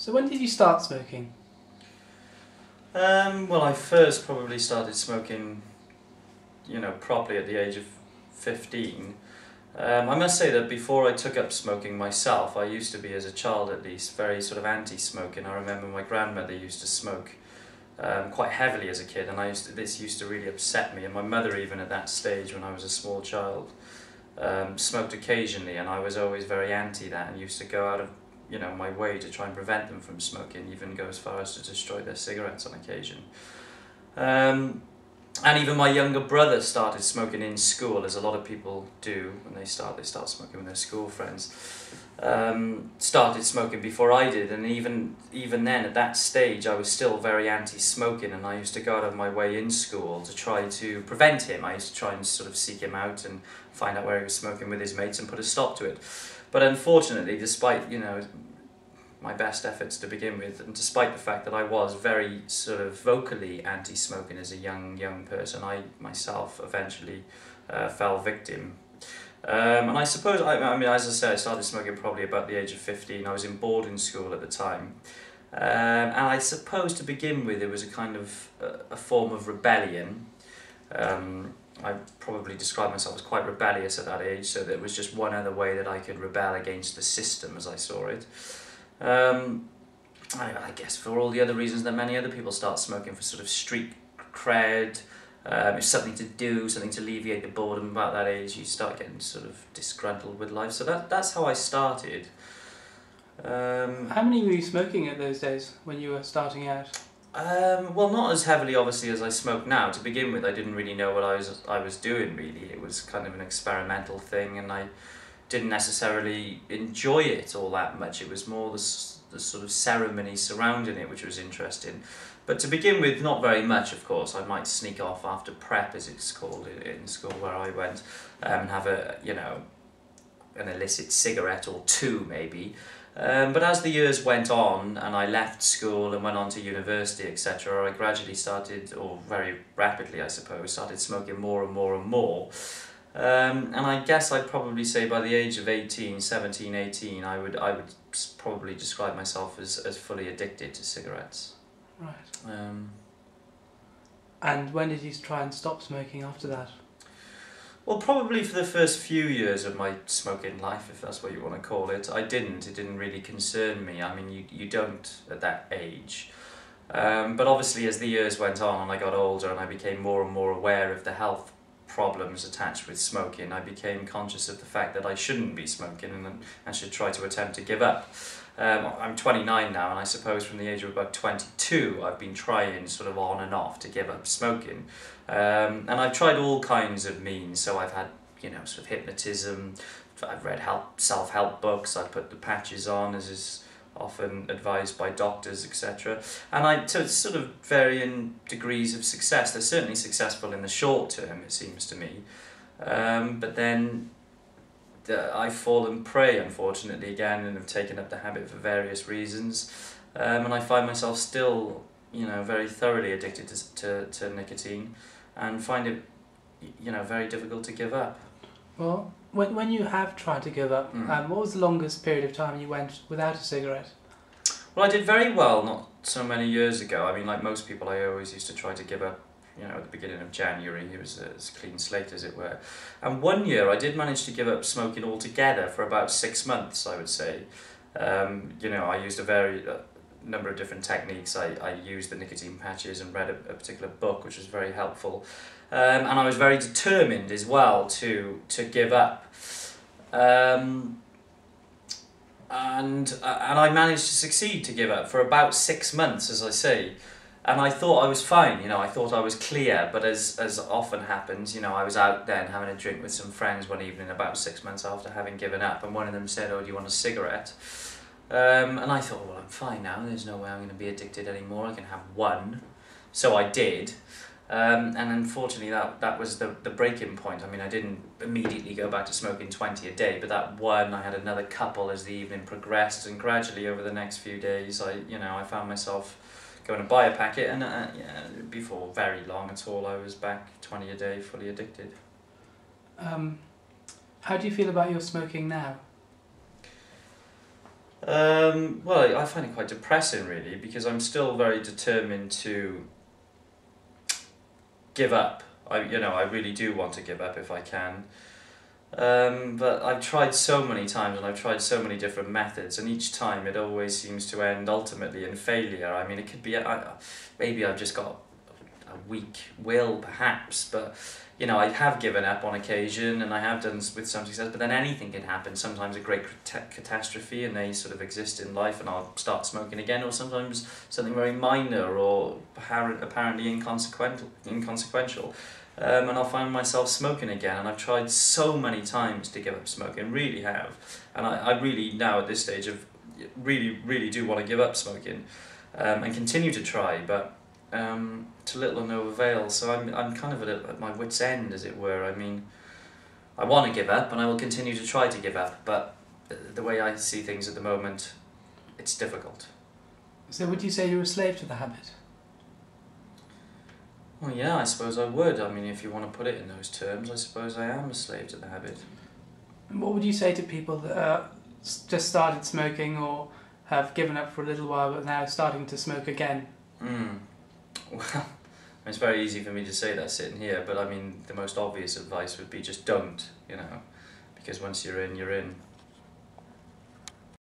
So when did you start smoking? Well, I first probably started smoking, properly at the age of 15. I must say that before I took up smoking myself, I used to be, as a child at least, very sort of anti-smoking. I remember my grandmother used to smoke quite heavily as a kid, and this used to really upset me. And my mother, even at that stage when I was a small child, smoked occasionally, and I was always very anti that, and used to go out of my way to try and prevent them from smoking, even go as far as to destroy their cigarettes on occasion. And even my younger brother started smoking in school, as a lot of people do when they start smoking with their school friends. Started smoking before I did, and even then, at that stage, I was still very anti-smoking, and I used to go out of my way in school to try to prevent him. I used to try and sort of seek him out and find out where he was smoking with his mates and put a stop to it. But unfortunately, despite my best efforts to begin with, and despite the fact that I was very sort of vocally anti-smoking as a young person, I myself eventually fell victim. And I suppose, I mean, as I said, I started smoking probably about the age of 15. I was in boarding school at the time. And I suppose to begin with, it was a kind of a form of rebellion. I probably described myself as quite rebellious at that age, so there was just one other way that I could rebel against the system as I saw it. I guess for all the other reasons that many other people start smoking, for sort of street cred, it's something to do, something to alleviate the boredom. About that age, you start getting sort of disgruntled with life. So that's how I started. How many were you smoking at those days when you were starting out? Well, not as heavily, obviously, as I smoke now. To begin with, I didn't really know what I was doing, really. It was kind of an experimental thing, and I didn't necessarily enjoy it all that much. It was more the sort of ceremony surrounding it which was interesting. But to begin with, not very much, of course. I might sneak off after prep, as it's called in school where I went, and have an illicit cigarette or two, maybe. But as the years went on and I left school and went on to university, etc., I gradually started, or very rapidly I suppose, started smoking more and more and more. And I guess I'd probably say by the age of 17, 18, I would probably describe myself as fully addicted to cigarettes. Right. And when did you try and stop smoking after that? Well, probably for the first few years of my smoking life, if that's what you want to call it. It didn't really concern me. I mean, you don't at that age. But obviously as the years went on and I got older and I became more and more aware of the health problems attached with smoking, I became conscious of the fact that I shouldn't be smoking and should try to attempt to give up. I'm 29 now, and I suppose from the age of about 22 I've been trying sort of on and off to give up smoking. And I've tried all kinds of means, so I've had sort of hypnotism, I've read self-help books, I've put the patches on as is often advised by doctors, etc. And to sort of varying degrees of success. They're certainly successful in the short term, it seems to me. But then I've fallen prey, unfortunately, again, and have taken up the habit for various reasons. And I find myself still, very thoroughly addicted to nicotine, and find it, very difficult to give up. Well, when you have tried to give up, what was the longest period of time you went without a cigarette? Well, I did very well not so many years ago. I mean, like most people, I always used to try to give up, at the beginning of January. It was a clean slate, as it were. And one year I did manage to give up smoking altogether for about 6 months, I would say. I used a number of different techniques. I used the nicotine patches and read a particular book which was very helpful. And I was very determined as well to give up. And I managed to succeed to give up for about 6 months, as I say. And I thought I was fine, I thought I was clear, but as often happens, I was out then having a drink with some friends one evening about 6 months after having given up, and one of them said, "Oh, do you want a cigarette?" And I thought, well, I'm fine now, there's no way I'm going to be addicted anymore, I can have one. So I did. And unfortunately that was the breaking point. I mean, I didn't immediately go back to smoking 20 a day, but that one, I had another couple as the evening progressed, and gradually over the next few days I found myself going to buy a packet, and before very long at all I was back 20 a day, fully addicted. How do you feel about your smoking now? Well, I find it quite depressing, really, because I'm still very determined to give up. I really do want to give up if I can. But I've tried so many times and I've tried so many different methods, and each time it always seems to end ultimately in failure. I mean, it could be, maybe I've just got a weak will, perhaps, but I have given up on occasion, and I have done with some success, but then anything can happen. Sometimes a great catastrophe, and they sort of exist in life, and I'll start smoking again, or sometimes something very minor or apparently inconsequential. And I'll find myself smoking again, and I've tried so many times to give up smoking, really have, and I really now at this stage of really do want to give up smoking, and continue to try, but to little or no avail. So I'm kind of at my wit's end, as it were. I mean, I want to give up, and I will continue to try to give up, but the way I see things at the moment, it's difficult. So would you say you're a slave to the habit? Well, yeah, I suppose I would. I mean, if you want to put it in those terms, I suppose I am a slave to the habit. And what would you say to people that just started smoking or have given up for a little while but now starting to smoke again? Well, it's very easy for me to say that sitting here, but I mean, the most obvious advice would be just don't, because once you're in, you're in.